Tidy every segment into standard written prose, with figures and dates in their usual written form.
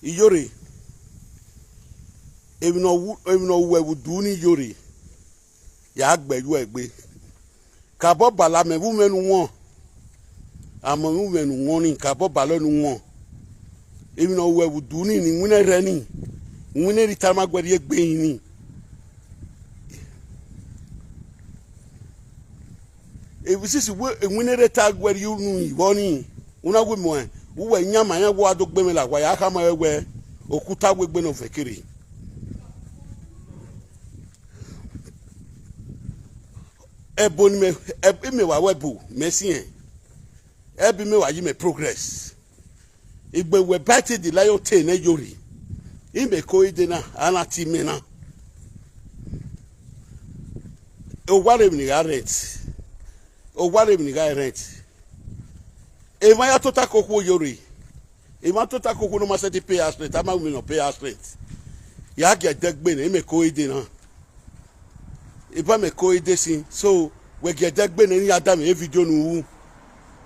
Iyore. Even no we would do ni Iyore. Ya agbe you egbe. Kabo bala me women won. Amo women won in kabo bala no won. Even no we would do ni win reni. Win ritama gwere egbe ni. If this is win reta gwere you nu woni. Una we mo we nyama yan wo adogbe me la wa ya ka ma we okuta gbegbe no fekiri. Eboni me ebi me wa webu mesi en ebi me wa yi me progress igbe we bati the lion tail na Iyore ime ko ide na anati me na o ware mi ga rent e ma ya tota kokwo Iyore e ma tota kokwo no ma se pay us rent ama we no pay us rent ya ge degbe na ime ko ide na iba me ko ide sin so we get degbe na ni adam e video nu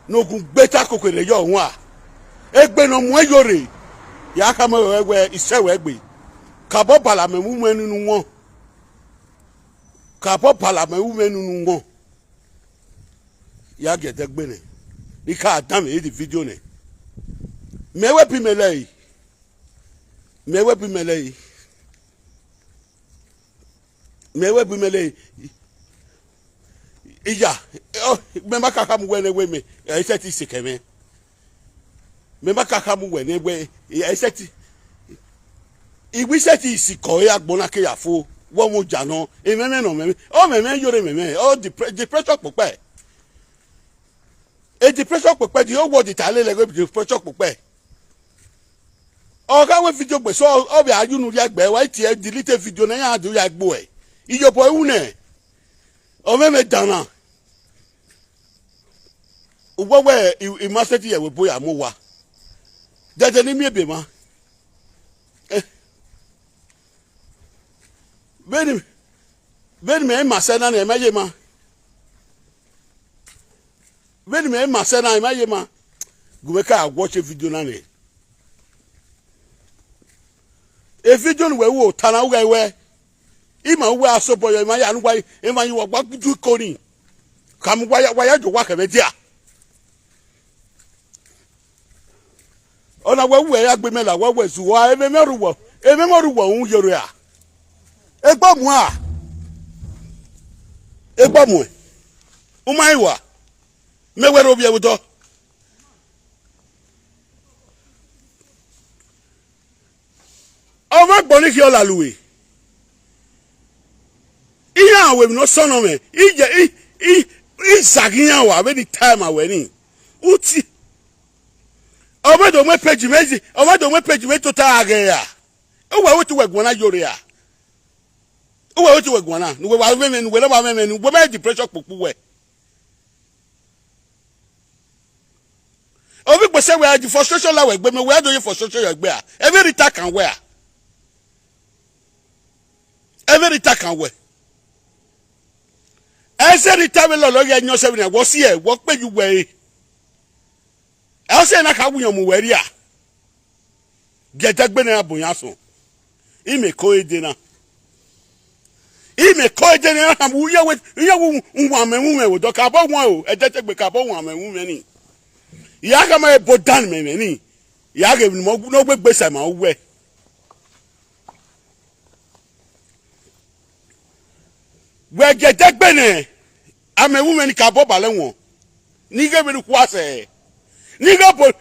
no gun beta kokere yo hun a egbe no mu Iyore ya ka mo we ise we gbe kabo bala me mu enu nu won kabo bala me mu enu nu won ya get degbe ne ni ka adam e di video ne mewe bi melei iya me makaka mu we me e seti sikeme me makaka mu we ne we e seti iwi seti isiko ya gbona ke ya fo wo mo jano e meme no meme o meme Iyore meme o the pressure pope e the pressure pope the whole world itale le go the pressure pope o ka we video gbe so o be ajunu ri agbe wa ti e delete video na ya do ya gbo e ijopo ehune o meme dana ugbowe imaseti ye we boya mo wa dede ni mi ebe ma beni me masena na emaye ma beni me masena emaye ma gumeka watch video na ne e video we wo tana we ima we asoboyo ima ya nwa ima yi wo gbagudu koni kam wa ya jo wa ka be dia ona we ya gbe me la wa we su wa e me ruwo un Iyore a egba mu o mai wa me we ro bi e buto o ma gbon ni ki o la luwe iya we no sono me ije i sagiyan wa be the time aweni uti obodo me page me total agaya o wa wetu we gbona Iyore a o wa wetu we gbona no we wa me we le wa me we be the pressure popu we obi gbese we the frustration la we gbe me we do you frustration you gbe a every talk can we ese ritawe lo ya nyo se bi na wo si e wo pe ju we ese na ka wuyan mu weri a gedagbe na aboyan so ime ko ede na am wu nwa me wo do ka bo won o e detegbe ka bo won me ni ya ka ma e bodan me ni ya ga bi mo no gbegbe se ma we gedagbe ne am ewu me ni ka bo bale won ni ge bi ku ase ni go bo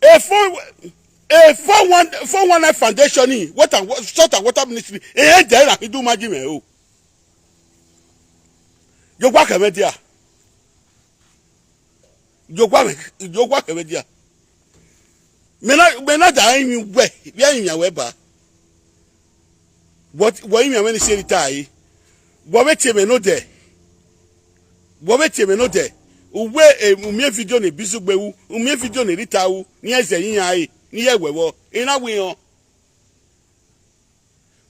a 419 foundation ni water ministry e je la ki du maji me o yo kwa ke media me na da yin we bi yin ya we ba what yin ya me ni se tai bo be tie me no de uwe umie video ne bisu gbewu umie video ne ritawu ni eze yin ai ni yewewo ina wi on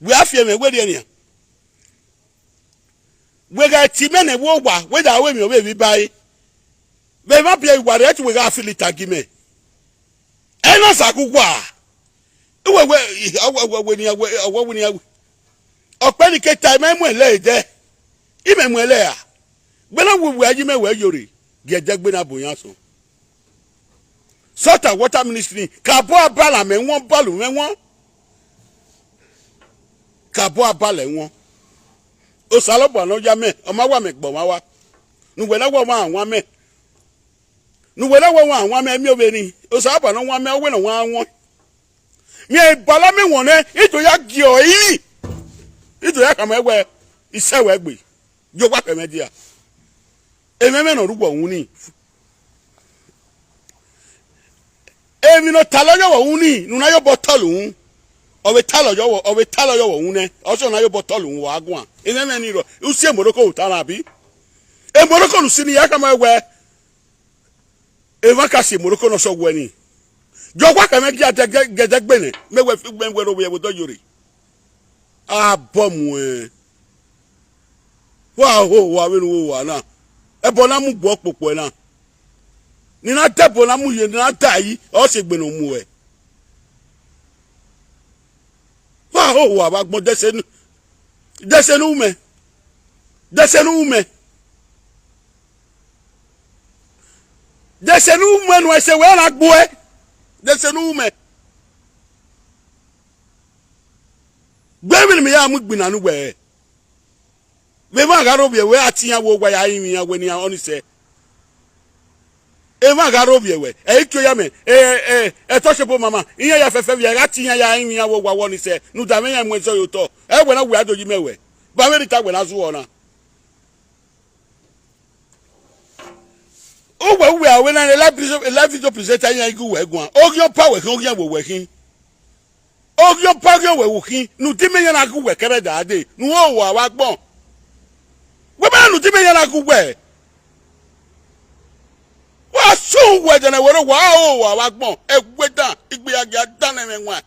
we afie me we de ni we ga ti me ne wo wa we da we mi o be bi bai be ma bia iware ti we ga afili tagime ena sagugwa ọ̀pẹ́ni kẹta ẹ̀mẹ́mú ẹ̀lẹ́ ìdẹ́ ìmẹ̀mú ẹ̀lẹ́ à gbẹ́nà wùwù ayé mẹ́wàá Iyore gẹ̀ẹ́dẹ́ gbẹ́nà bòyá so salt and water ministry kàbọ̀ abala mẹ́wọ́n bọ́ọ̀lù mẹ́wọ́n kàbọ̀ abala ẹ̀wọ́n osalọ́bọ̀ àná yá mẹ́ ọmọ wa mẹ́ gbọ̀ wá wá nùwẹ̀lẹ́wọ̀ wọn àwọn mẹ́ nùwẹ̀lẹ́wọ̀ wọn àwọn mẹ́ mi ò bẹ ní osalọ́bọ̀ àná wọn mẹ́ ọwẹ́ náà wọn àwọn mi ìbọ̀lá mi wọ̀n náà ìtòyà gí ọ̀ yìí ìtòyà kàmọ́ ẹ̀wẹ̀ ìṣẹ̀wẹ̀ gbè yóò wá pẹ̀mẹ́ díà èmẹ́mẹ́ náà rúgbọ̀ òun ní èmi náà ta lọ́yọ̀ wọ̀ òun ní nùnà yóò bọ́ tọ́lù òun ọ̀wẹ̀ ta lọ́yọ̀ wọ̀ òun náà ọ̀ṣọ́ náà yóò bọ́ tọ́lù òun wọ̀ agùn à èmẹ́mẹ́ ní rọ̀ ó sì èmọ̀rọ́kọ̀ ò tara àbí èmọ̀rọ́kọ̀ lù sí ni yà kàmọ́ ẹ̀wẹ̀ èmọ̀ kà sí èmọ̀rọ́kọ̀ náà sọ wẹ̀ ni jọ̀wọ́ kàmẹ́ kí gẹ̀dẹ́ gbẹ̀nẹ̀ mẹ́wẹ́ fi gbẹ̀ngbẹ̀ ló wẹ̀ wọ́dọ̀ Iyore abọ́mu ẹ̀ wà hó wà wẹ́nu wò wà náà ẹ̀bọ̀ náà mú bọ́ pòpọ̀ ẹ̀ náà nínú àtẹ̀bọ̀ náà mú yẹ nínú àtà yìí ọ̀ ṣe gbẹ̀nà mú ẹ̀ wà hó wà wà gbọ́n dẹ́sẹ̀ nù mẹ́ dẹ́sẹ̀ nù nù ẹsẹ̀ wẹ́ẹ́ náà gbọ́ ẹ̀ dẹ́sẹ̀ nù mẹ́ gbẹ́mìnì mi yà mú gbìnà nù wẹ̀ bẹ́ẹ̀ má gàrọ́ bìẹ̀ wẹ́ àti yàn wọ wẹ̀ yà ayé mi yàn wẹ̀ ni yàn ọ́nì sẹ́ ẹ má gàrọ́ bìẹ̀ wẹ̀ ẹ̀ tó yà mẹ́ ẹ̀ tọ́ ṣe bó mama ìyẹn yà fẹ́fẹ́ bìẹ̀ àti yàn yà ayé mi yàn wọ wà wọ́nì sẹ́ nù dàmé yàn mú ẹ̀ sọ yóò tọ́ ẹ̀ wẹ̀ náà wẹ̀ àdójì mẹ́wẹ̀ bàmẹ́ níta wẹ̀ náà zú wọ̀ náà ó wẹ̀ wẹ̀ àwẹ̀ náà life video presenter yẹn igi wẹ̀ gùn à ó yọ pàwẹ̀ kí ó yẹ wọ̀ wẹ̀ kí ogyo pagyo we wuki nu timi yana ku we kere daade nu o wa wa gbon we ba nu timi yana ku we wa so we de na we wa o wa wa gbon e gbe dan igbe aga dan na menwa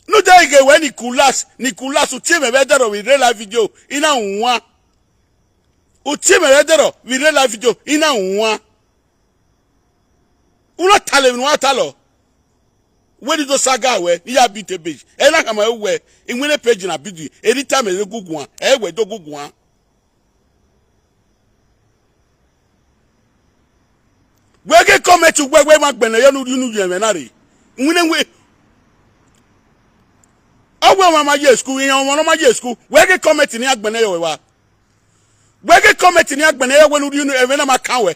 nu de ige we Nicholas u timi be dero we real video ina nwa u timi be dero we real video ina nwa uno tale nu atalo when you do saga we ya beat a page e na kama we in when page na video anytime e gugu an e we do gugu an we get comment we ma gbene yo nu ye me na re when we owo mama ye school yan won ma ye school we get comment ni agbene yo wa we get comment ni agbene yo we nu e na ma kan we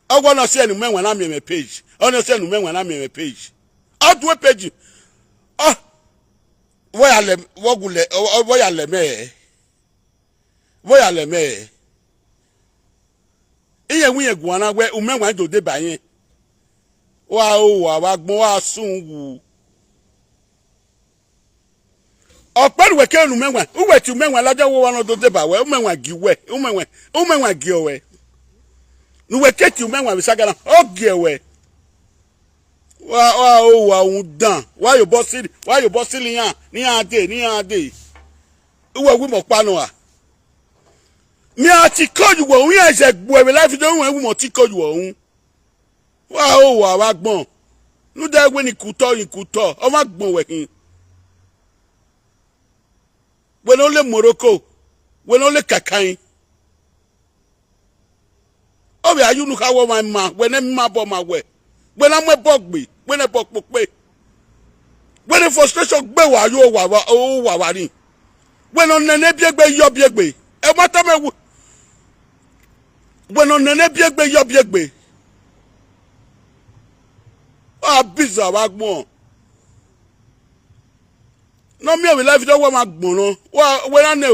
owo no se ni menwa na me page ono se nu menwa na me page outwe page ah voya le wogule voya le me iye wiye guana we umenwa do de bayin wa o wa gbon wa sunwu ọpẹruwe ke nu menwa uwe ti menwa lajo wo wa no do de ba we umenwa giwe umenwa giowe nuwe keti umenwa bisagara ogiewe wa undan why you boss yan ni ade uwe wi mo panu a mi ati koju wo yin ese gbo e life do wi mo ti koju wo wa gbon nu da gbe ni kuto o ma gbon we kin we no le Morocco we no le kakan obi ayunu ka wo ma we ne ma bo ma we na mo bogbe we ne pokpope we ne frustration gbe wa yo wa ni we no nene biegbe yo biegbe e mo to me we no nene biegbe yo biegbe biza wa gbon no me we life do wa ma gbon no we na ne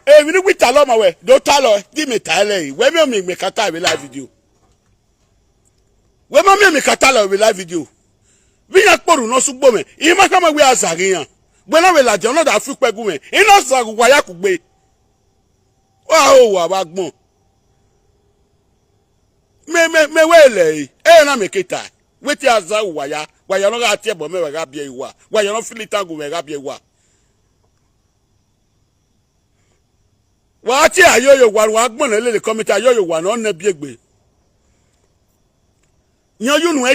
emi nu wita lo ma we do ta lo di me ta le we me kata we live video we ma me kata lo we live video bi ya poru no sugbo me i ma kama we azariyan we na we la je no da fu pegu me ina zagu wa ya kugbe wa gbon me we le na me keta we ti azagu wa ya no ga ti ebo me we ga bia iwa wa ya no filita gu we ga bia iwa wa ti ayoyo wa gbon le comment ayoyo wa no na biegbe nyoyu nu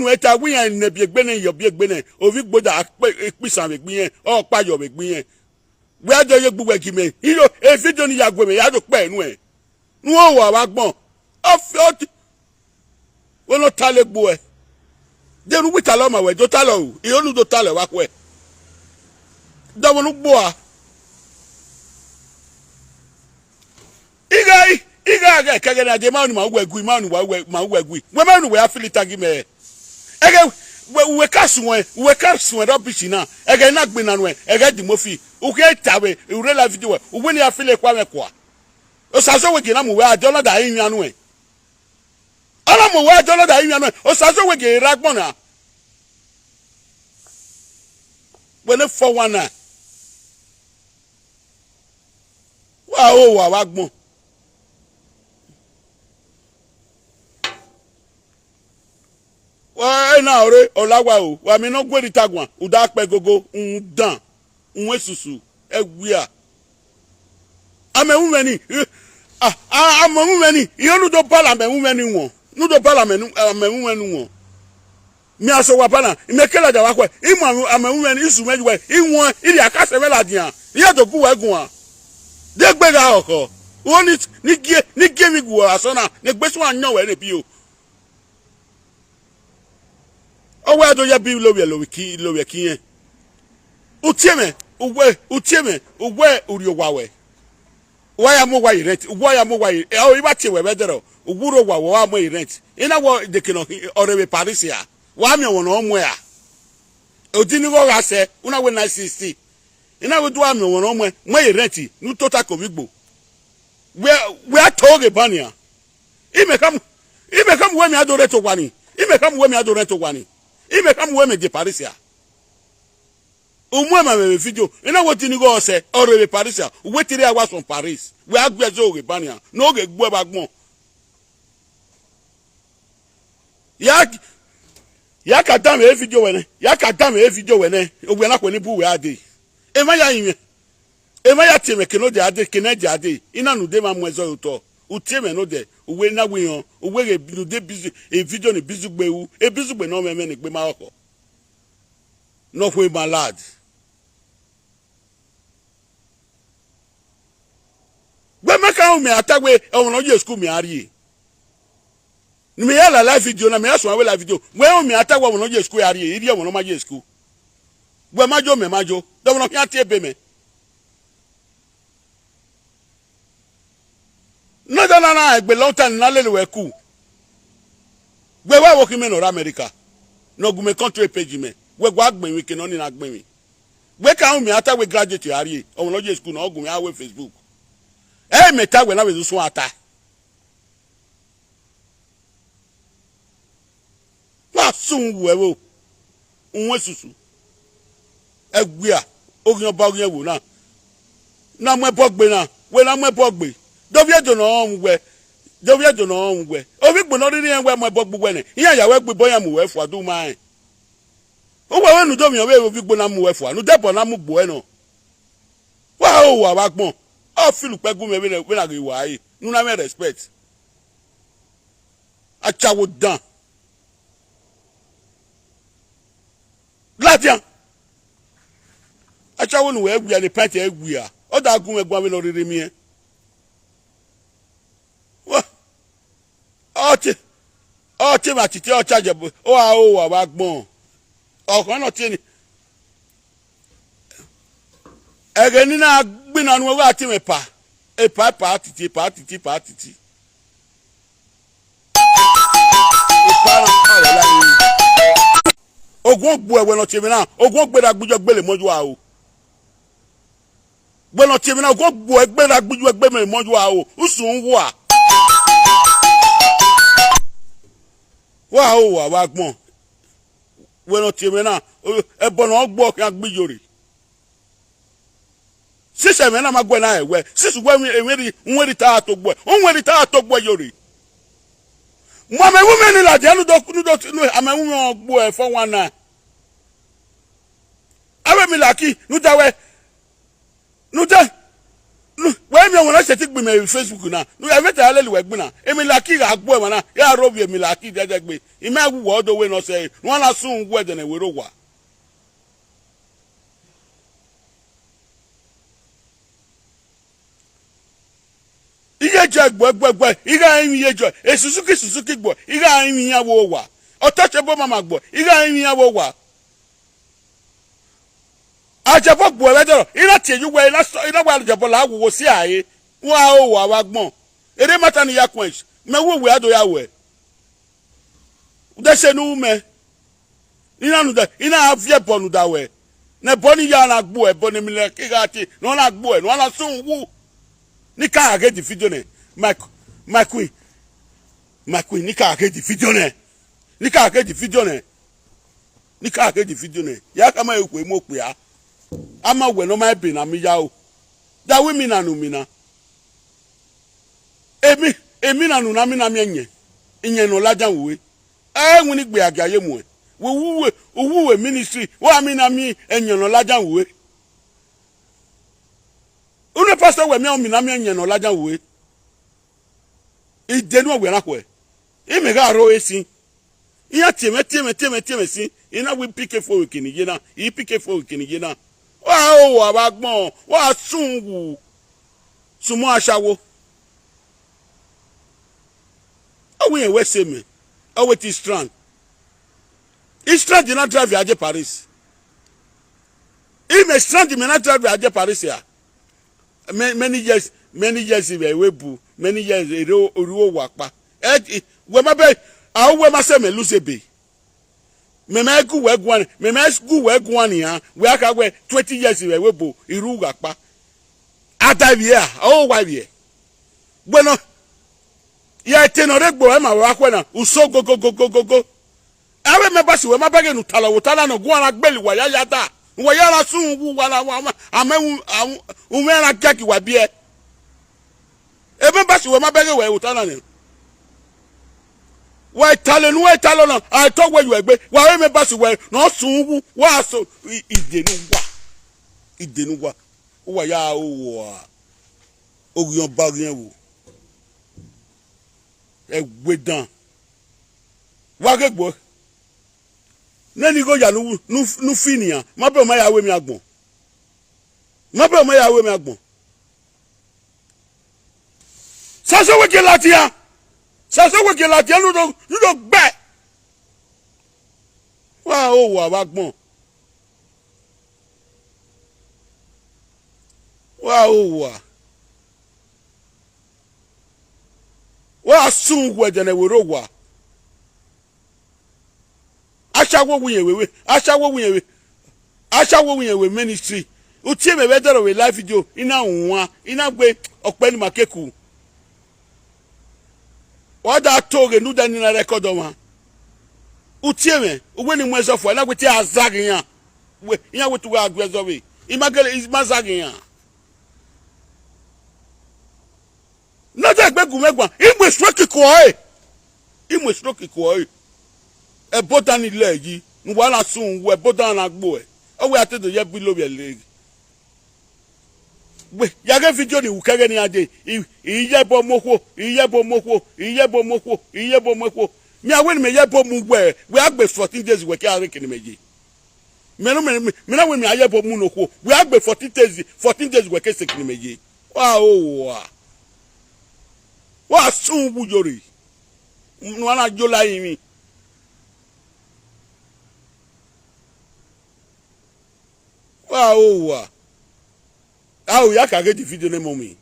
eta wi en ne biegbe ne yo biegbe ne ovi gboda pisan be gbin o pa yo be gbin we ajo ye gbugbe kime iro e video ni yagwe me ya do pe nu e nu o wa gbon o fi o wono tale gbo e de ru wita lo ma we do talo o e olu do tale wa ko e da wonu gbo a iga ga kage na de manu ma wegui manu wa wegui we manu we afilita gi me ege we kasu rubbish na ege na gbe na no ege di mofi o ke tawe ure la video we ni afile kwa me kwa o saso we gi na mu we ajola da yin anu e ala mu we ajola da yin anu o saso we gi ragbon na we ne 419 wa gbon wa na ore olawa o wa mi no gweri tagwan uda pe gogo dan unwe susu egwia amewumeni amewumeni yonu do pala amewumeni won nu do pala amewumeni won mi aso wa pala imekela da wa kwe imu amewumeni isu mejuwe iwon iri akase mela dian iya to ku wegun a de gbega oko woni ni gemi gu aso na ne gbesu anyan we ne bi o o we do ya bi lo we ki yen utieme uwe uri owawe waya mo wa rent waya mo wa o iba ti we bedero uguro wa mo rent ina wo de kino orewe parisia wa mi won omo ya odini go ga se una we 960 ina we do am won omo mo rent nu total komigbo we atoge bania imekam we mi adore to gwani imekam we mi adore to gwani imekam we me de parisia umwe ma me video ina woti ni go se orewe parisia we tiri awa from Paris we agbezo oge bania no ge gbo bagbon ya ka dam e video wene ogbe na ko ni bu we ade e ma ya tieme ke no de ade ke na de ade ina nu de ma mwezo uto utieme no de uwe na we yon uwe ge nu de bizu e video ni bizu gbe wu e bizu gbe no me ni gbe ma oko no we my lad gbe maka o me atagwe o no je school mi ari ni me ya la live video na me ya so we la video gbe o me atagwe o no je school ari iri o no ma je school gbe majo me majo do no ya ti ebe me no da na egbe long time na lele we ku gbe wa wo ki me no America no gume country page me we gwa gbin wi ke no ni na gbin mi gbe ka o me atagwe graduate ari o no je school no gume awe Facebook e meta we na we so ata wa sun wewo unwe susu egwia ogun ba ogun ewo na mo bogbe na we na mo bogbe dovie do no onwe obi gbo no ri enwe mo bogbe we ne iya ya we gbe boya mu we fu adu mai o we nu do mi we obi gbo na mu we fu anu debo na mu gbo e no wa o wa gbon o filu pegu me we na go wa yi nu na me respect achawo dan gladian achawo nu we egwia ni pete egwia o da gun egwa we no riri mi e ọtí ma titi ọcha jẹbu o wa gbọn ọkàn náà tí ni ẹgẹ nínú gbìnà nu owó àti mẹpa pa titi ìparun ọ̀rọ̀ láyé ogun ògbó ẹwẹ náà tèmi náà ogun ògbéra gbújọ gbélé mọ́jú wa o gbẹnà tèmi náà ogun ògbó ẹgbéra gbújọ gbélé mọ́jú wa o ó sùn ń wà. Wa o wa gbon we no ti me na e bo no gbo kan gbi Iyore sise me na ma gbo na ewe sisu gbo enweri ta to gbo onweri ta to gbo Iyore mo me wu me ni la de anu do amewu me gbo e 419 awe mi laki nu dawe nu da When you want to take me Facebook now, no, I met a little work now. Emilaki, I go, man, ya rob you, Milaki, that way. Imagine what the way not say, one as soon word than a widow. Iga jack boy, Iga in your a Suzuki boy, Iga in your war. Or touch a bomber mag boy, Iga in your war. Ajabo boy, I tell you where last in a while Jabola will see I. Wow, wagmo. It ain't matter ni yakwench. Me wo we ado yawe. Udese no me. Ina no da, ina avie bonu da we. Na boni ya na gbo e boni mi le kigati. No na gbo e, no na sun wu. Ni ka age di video ne. My queen, ni ka age di video ne. Ni ka age di video ne. Ni ka age di video ne. Ya kama ekwe mo pe ya. Ama we no ma be na mi ya o. Da we mi na no mi na. Emi na nuna mi na mi enye no laja we nwini gbe agaye mu we wuwe ministry wa mi na mi enye no laja we une pastor we mi na mi enye no laja we idenu we na ko e me ga ro esi iya tieme si ina we pick for we kini na I pick for we kini na wa abagbon wa sunwu sumo asawo. We are West Seme. Oh, it is strong. It's strong did not drive Aje Paris. Even strong did not drive Aje Paris here. Many years, webu, many years, Uru Wakpa. Wemabe, I will myself a lose be. Memeku Wegwan, Memesku Wegwan here, we are 20 years in webu, Iru Wakpa. Atavia, oh, why ye? Bueno. Ya tenore gbo e ma wa kwena uso go. Awe me basi we ma bage nu tala no gwa na gbeli wa ya da. Wo ya la sun wu wa la wa amewu unwe la kaki wa bie. E me basi we ma bage we utala ni. Wa tale no I talk where you egbe. Wa we me basi we no sun wu wa so idenu wa. Wa ya o wa. Ogun ba yen wo. Egbe dan wa gegbo nani go ya nu finian ma be o ma yawe mi agbon saso we ke latia nu do gbe wa o wa agbon wa sun wedene wero wa asawo we ministry utie me better we live video ina nwa ina gbe ope ni makeku wa da toge nu da ni na record wa utie me ugbe ni mweso fo na gbe ti azagin ya we iya we tu wa agwezo we imagele is mazagin ya nada gbe gumegwa imwe stroke ko e botan ile yi nwa la sun we botan na gbo e o we atedo ye bi lo be leg we ya ge video ni ukege ni ade iyebo moko mi awe ni me yebo mu we agbe 14 days we ka re kini meje me na we mi ayebo mu noko we agbe 14 days we ka se kini meje wa sun bu Iyore no na jola yin wa ya ka get the video ne momi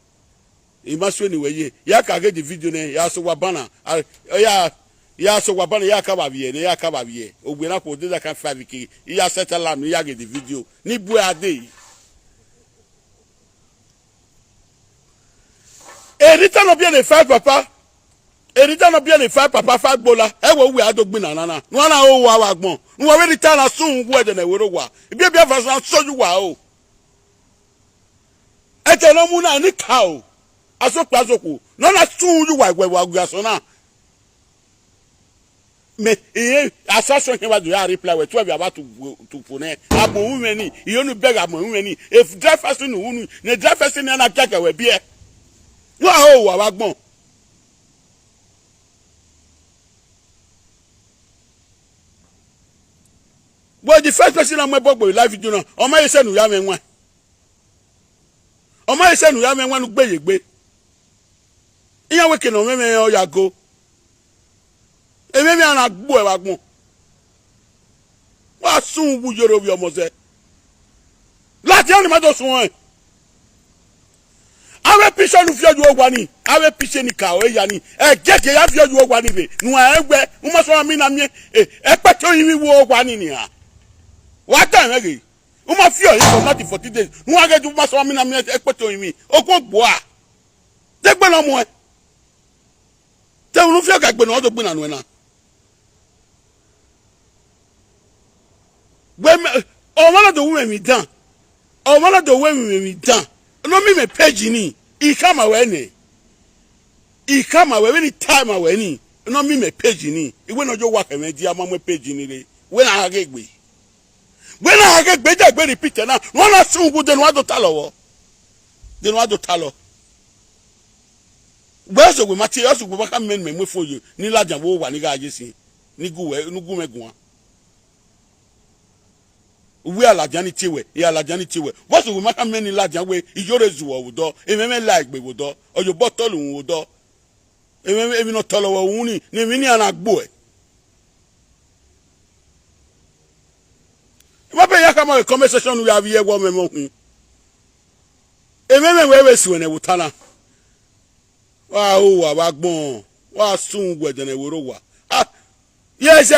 e ma so ni weye ya ka get the video ne ya so wa bana ya so wa bana ya ka ba biye ogbe na ko de da kan 5k ya settle am ya get the video ni bu ade Eritan no bien le five papa. Eritan no bien le five papa five bola. E wo we adogbe na na. No na o wa wagbon. No we return na sun wu e de na wero wa. E bia fa so you wa o. E te no mu na ni ka o. Aso plazo ko. No na sun you wa gwe wa so na. me assassin can do ya reply we 12 about to phone abo women you no beg abo women if drive first no unu na drive first na kaka we bia wa o wa gbon but the first person am gbogbo live video na o ma yese nu ya menwa o ma yese nu ya menwa nu gbeyegbe iya we ke no meme o ya go ememi ana gbo e wa gbon wa sun wu Iyore bi omo se láti ani ma do sun e awe pisho nu fi oju ogwa ni awe pishe ni ka o ya ni e jeje ya fi oju ogwa ni be nu egbe mo ma so mi na mi e pe to yin wi wo ogwa ni ni ha wa ta mege o ma fi o yin for not 40 days nu age ju ma so mi na mi e pe to yin mi o ko gbo a te gbe no mo e te unu fi o ka gbe no do gbe na nu e na when one of the women me down or one of the women me down no me page ni e come away ni e come away any time away ni no me page ni e we no jo work me di amamo page ni re when I agegbe jagbe repeat na one na sun go den wa do ta lowo gbe so gbe mati so gbe baka men me mo foyo ni lajan wo wa ni ga ajesin ni guwe nugu megun we alajani tiwe e alajani tiwe what we matter many lajan we Iyore zuwo wudo ememe like gbe wudo oyo bottle wudo ememe emi no tolowo wuni ni mi ni ana gbo e ma be ya kama conversation we have here wo memo hu ememe we si wene wutana wa o wa ba gbon wa sun gweje na woro wa ah yes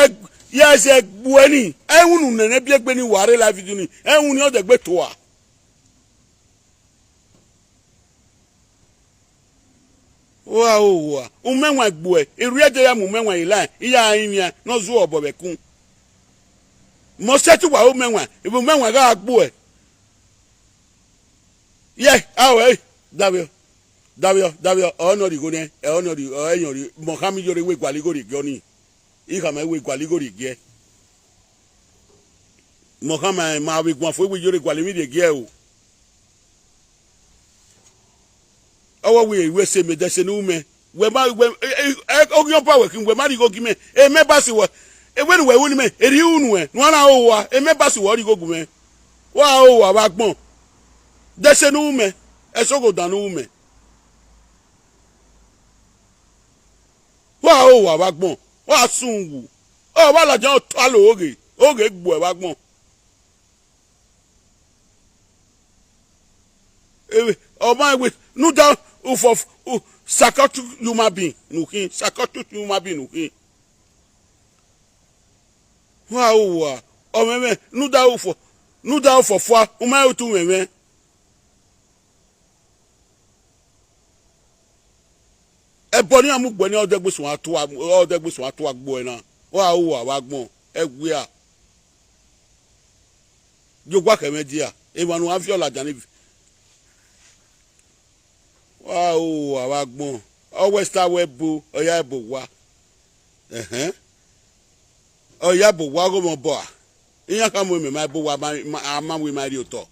bueni ehunu nene biegbe ni ware la video ni ehunu ni o de gbe to a wa umenwa gbo e iru eje ya mu menwa ila iya yin no zu obo bekun mo setu wa umenwa ibu menwa ga gbo e ye awe davio onori go ne onori o eyan Mohammed Iyore we gwaligori goni ikama we gwaligori gie Mohammed ma we gwan fo we Iyore gwalimide gie o owo we se me de se no me we ma we ogun pa we kin we ma ri go gime e me ba si wo e we we woni me eri unu e no na o wa e me ba si wo ri go gu me wa o wa ba gbon de se no me e so go dan no me wa o wa ba gbon wa sunwu o ba la jan to alo oge gbo e ba gbon o ma we no down of sakatu human being nukin sakatu human being nukin wa o meme no down for fo o ma o tu meme e boni amugbo ni odegbesun atu agbo e na wa wa gbon egwe a jogwa kemedi a e wanu afi olaja ni wa gbon o westa webo oya ebo wa oya bo wa go mo bo a iyan ka mo me ma bo wa ma we ma ri oto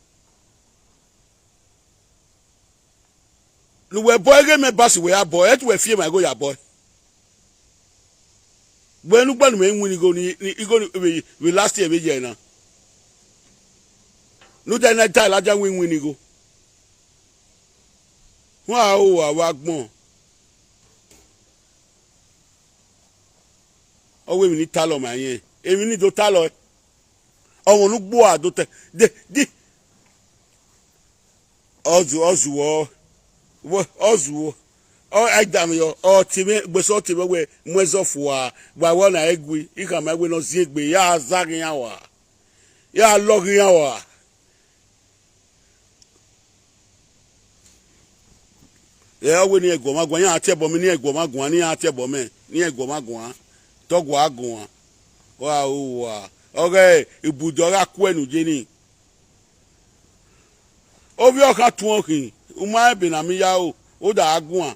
we boy ge me basi we abo et we fie ma go ya boy we nu gbanu me nwini go ni we last year be je na nu da na ta la ja we nwini go wa gbon o we mi ni talo ma yen emi ni do talo o nu gbo ado te di ozu o agdam yo o time gbeso time we mwezofu wa gba wona egwe ika ma egwe no zi egbe ya azagin ya wa ya login ya wa we ni egwo magwan ya atebo mi ni egwo magwan ni atebo me ni egwo magwan togwo agun wa okay ibudo ga ku enu je ni obi o ka tun okin uma be na mi ya o da agun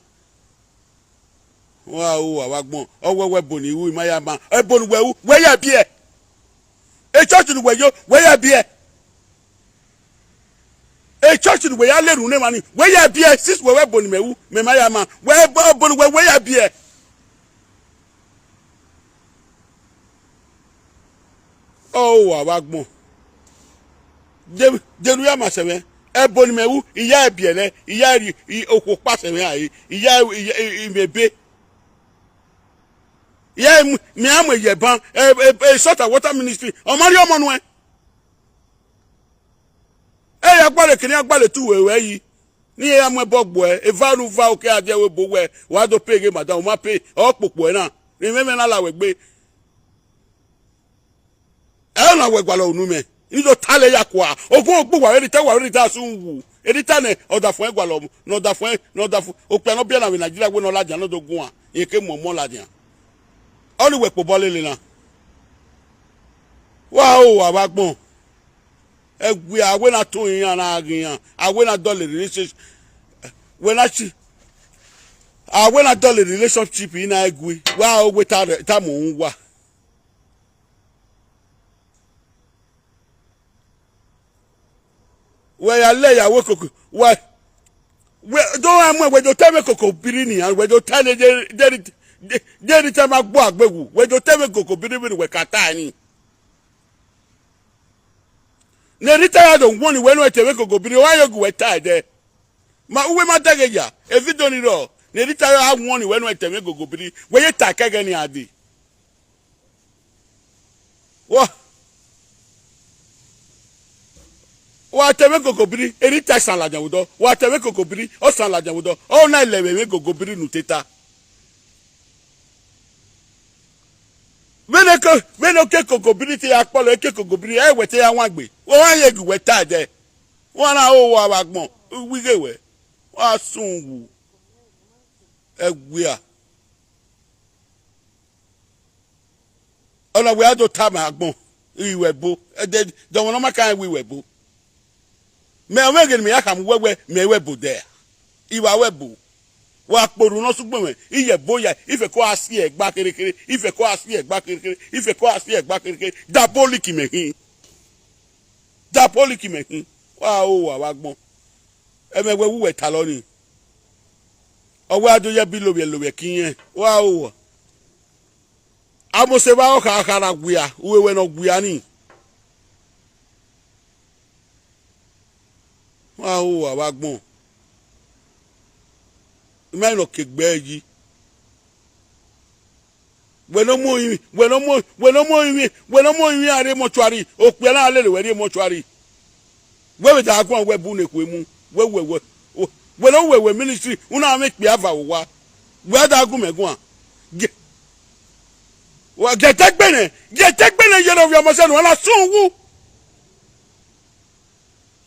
Wow, awagbon. Owe boni wu maya ma. E bonu we where ya be? E church ni we yo where ya be? E church ni we ya le run mani. Where ya be? Sis we boni mewu me maya ma. Where bonu we where ya be? Oh, awagbon. Denu ya masewe. E boni mewu iya e biele, iya ri okupa sewe ayi. Iya imebe. Yeah, me am with ban a sort of water ministry. O Mario Monwe. Eh, agbale kini agbale tu we yi. Ni am we bogbo e varu va o ke ade we bo we. Wa do pay ge madam, ma pay o popo e na. Remember na la we gbe. E na we gbalo onu me. Ni do tale yakwa. Ogun ogbu wa we ta sun wu. Edita ne oda fun egbalo no oda fun o pe no bia na we Nigeria we no laja no do gun a. E ke mo laja. Only we po bole na. Wow, abagbon. Egwe awe na to yin na agin. Awe na dollar relationship. We na chi. Awe na dollar relationship ina egwe. Wow, we ta mo nwa. We ya le ya we koko. We don't am we do tell koko biri ni and we do tell Deri tema gbo agbewu we do teme koko biri we kata ni ne retire don woni we no teme koko biri wa yogu we tie de ma uwe ma dageja e video ni ro ne retire ha woni we no teme koko biri we ye ta kege ni adi wa teme koko biri e retire san la janwudo wa teme koko biri o san la janwudo o na lewe koko biri nu teta. When okay kokobiriti akpolo eke kokobiri e wete ya nwagbe wo wan yegu weta de won na o wa wagbon wigewe wa sunwu egwe a ona we ado tama agbon iwebo de won no maka wiwebo me o megen me yakam wewe me webo de iwa webo wa poru no sugbon me iye boya ife ko asi egba kerekere ife ko asi egba kerekere ife ko asi egba kerekere diabolic mehin wa o wa gbon emewe wuwe ta lo ni owo adoye bi lowe kiyen wa o amose ba o ka kara guya uwewe no guya ni wa o wa gbon men okegbe yi we no mo yin are mortuary o pe la le we re mortuary we da gun we bu neku emu we no we ministry una make pe ava wa we da gun megun a wa getegbene yero of your motion wala sunwu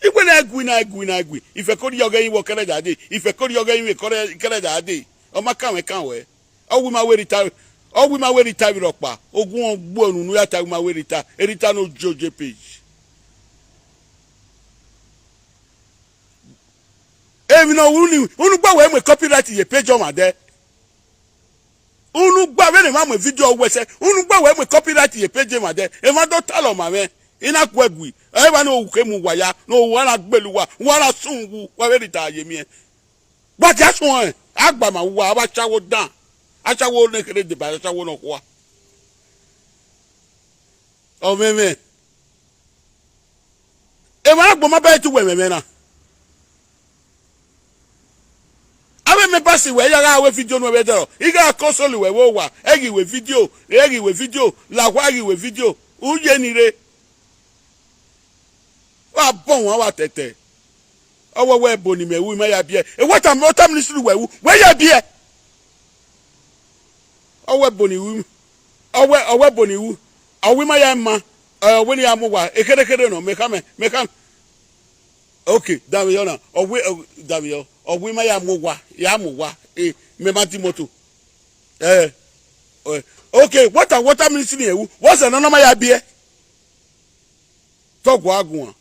igwe na egwi ife kori yoga yin wo kere dade ife kori yoga yin we kere dade o ma kan we o wi ma we retire ropa ogun ogbo onunu ya ta wi ma we retire no joje page emi no unu gba we copyright ye page o ma de unu gba we ma video we se unu gba we copyright ye page ma de e ma do talo ma me ina kwegwi eba no uke mu waya no wala gbeluwa wala sunwu wa we rita yemi gba ti asun e agba ma wa aba chawo dan achawo ne kere de ba achawo no kwa o meme e ma agbo ma ba ti we meme na abe me pasi we ya we video no we dero iga console we wo wa egi we video la wa egi we video uye ni re wa bon wa tete owo we boni mewu me ya bie e what am ministry wewu we ya bie owo boni wu owo boni wu owi ma ya ma we ni amuwa ekerekere no me kam okay dami yona owi dami yo owi ma ya muwa me ma ti moto okay what am ministry ewu what's another ma ya bie togwa agun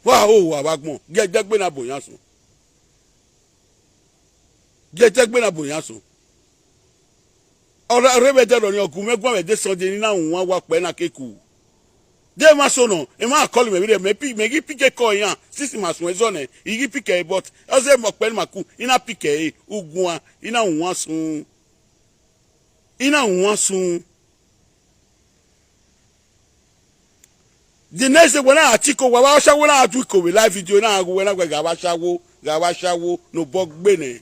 wa o abagbon gegbe na boyan sun je tegbe na boyan so ora rebe de ro ni ogun megwa we de so de ni na won wa pe na keku de ma so no e ma call me me gi pike ko yan sisi ma so ezo ne igi pike but o se mo pe ma ku ina pike ugun a ina won sun the next day when I article wa wa shawo na atu ko we live video na go na ga wa shawo no bogbe ne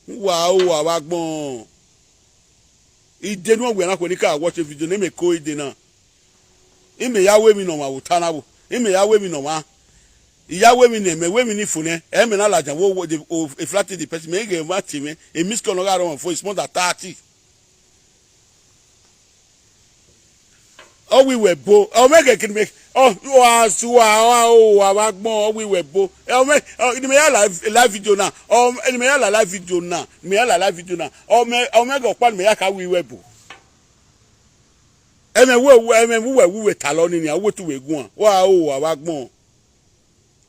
wa o wa gbon ide no we na ko ni ka watch video na me ko ide na ime ya we mi no ma utana bo ime ya we mi no ma iya we mi ne me we mi ni fune e me na lajan wo e flat the person me ge ma ti me e miss ko no ga ron for is more than 30 oh we were bo oh make can make oh wa gbon we were bo oh me ni me ya live video na oh ni me ya live video na oh me go pa me ya ka we were bo eme we talo ni awo tu we gun wa gbon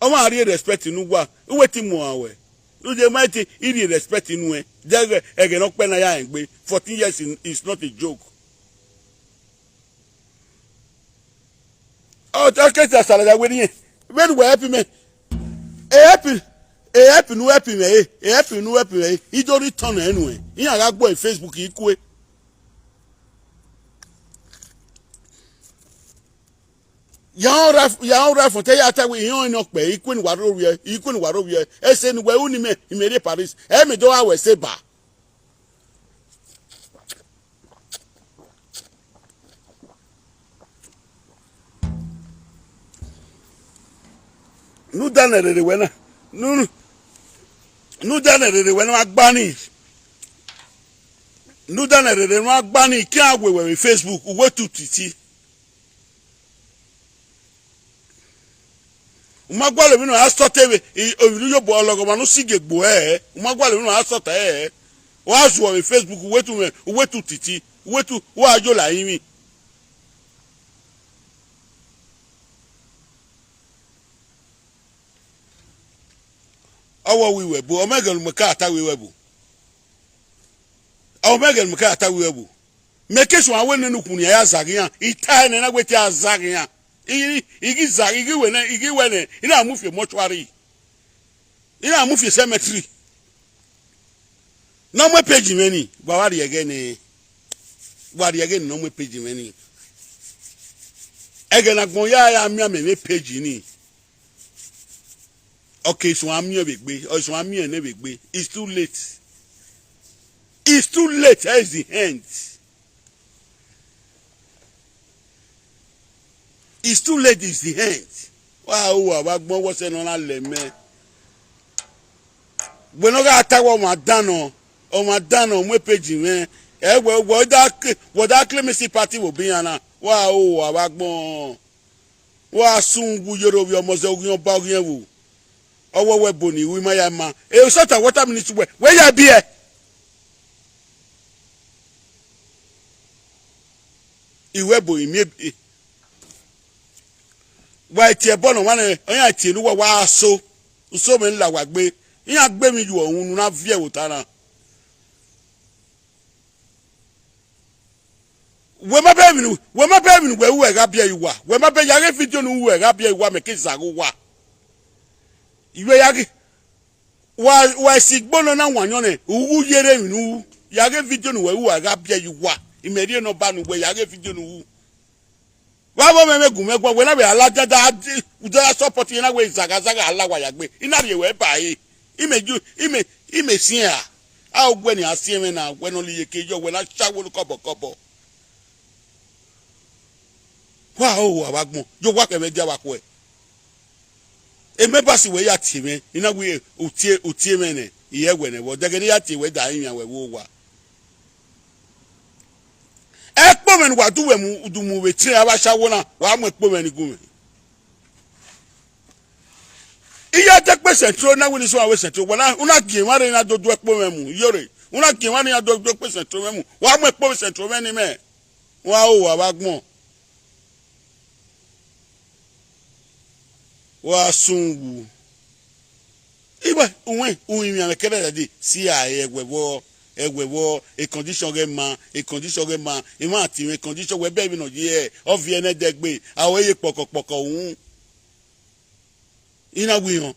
o ma ri respect nu gwa we ti mu awe lu je ma ti iri respect nu e je ege no pe na ya engbe 14 years is not a joke. Oh, that case is salary we ni when we help me help me he don't return anyway he ga gbo Facebook iku ya ora fun te ya ta we yan ino pe iku ni waro wi e se ni we uni me imere Paris e me do wa we se ba nu danere we na nu danere we na agbani nu danere no agbani ki awewe Facebook we tutiti umagwale mi no asotewe obiru yo bo ologo ma no sigegbo umagwale mi no asota wa zo we Facebook we tutiti wa ajo la yin mi awo we we bo omega lu maka ata we bu omega lu maka ata we bu make sure awen nu kunu ya zagian itai na gweti azagian igi wene ina amufie mortuary ina amufie cemetery no mo page meni bawari again no mo page meni again agbon ya mi me page ni okay so am yo begbe o so am yo na begbe it's too late that is the end. It's too late, it's the end. Wow, wa gbon wo se no na le me. We no ga ta wo ma dano mo page me. E wo that clemency party will be ana. Wow, wa gbon. Wa sungu yoro bi omo se ogun ba ogun wo. Owo we boni wi ma ya ma. E so ta water minute we ya bi e. Iwe bo imi wa ti e bono wane oyan ti nu wa so me nla wa gbe yan gbe mi ju ohun na vie wo tara we ma be mi we wu e ga bia iwa we ma be ya ge video nu wu e ga bia iwa me ke zago wa iwe ya ge wa sigbono na wanyo ne wu yere mi nu ya ge video nu we wu e ga bia iwa imeri no ba nu we ya ge video nu wu wa me gumegwa we na be alajada udara support ina we zagazaga alawa ya gbe ina re we ba yi ime sin a ogwe ni asie me na we no liye kejo we na chawo kobo wa o abagbon yo wa ke me dia wa ko e me ba si we ya ti me ina we otie me ne iye we ne wo dege ni ya ti we da yin we wo wa ekpo men wa duwe mu udumu we tire abashawo na wa mu ekpo men gun iya te pe centro na we ni so awe centro wona una gie mare na dodo ekpo men mu Iyore una gie mare na dodo pe centro men mu wa mu ekpo centro men ni me wa o wa bagbon wa sungu Iwe uwe uimi amekere di si a egwewo a condition ge ma ima ti a condition we be bi no ye ovie ne degbe awo ye pokopoko un ina wi han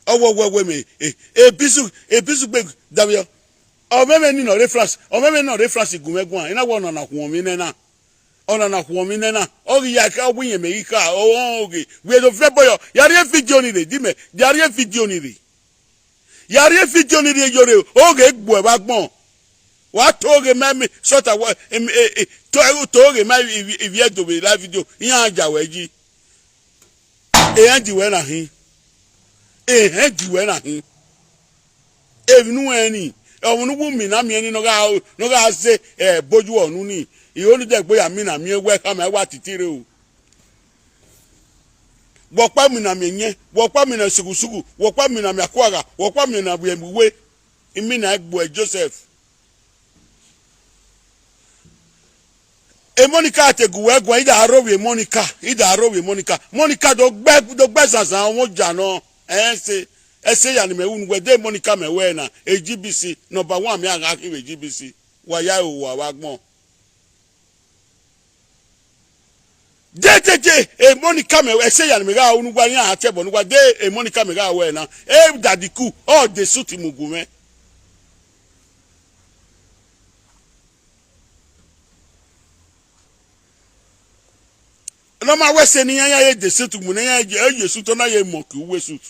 owo we me ebisu gbe dabio o meme ni no reference gumegwan ina wo no na hu mi na ona na huomi nena ogi ya ka winye me ika ogi we do fe boyo yari video ni re dime yari video ni re Iyore oge egbu e ba gbon wa toge meme sota wa toge ma ivie do be live video yan aja weji enji we na hin evinu eni omunu bu mi na mi eni no ga se boju onu ni ìhónú jẹ́ pé àmì nà mí ewé ká máa wá títíré o. Wọ́pá mi nà mí yẹn, wọ́pá mi nà ṣùkùṣùkù, wọ́pá mi nà mí àkúàgà, wọ́pá mi nà wíwé, ìmí nà ẹgbọ́ ẹ Joseph. Monica àtẹ̀gùwẹ̀ ẹ̀gbọ́n ìdá àròwé Monica. Monica tó gbẹ́ sàṣà ọmọ jà náà ẹ̀ ṣe yànnì mẹ́wùn wẹ̀dẹ́ Monica mẹ́wẹ́ náà GBC nọmba 1 mi àgàkìwé GBC wàyà ìwò àwàgbọ́n. De Monica me say ya me ga unu gwa ni a tebo nu gwa de Monica me ga we na daddy ku all the suit mugume no ma we se ni ya ye de suit mu na ye suit na ye mo ki we suit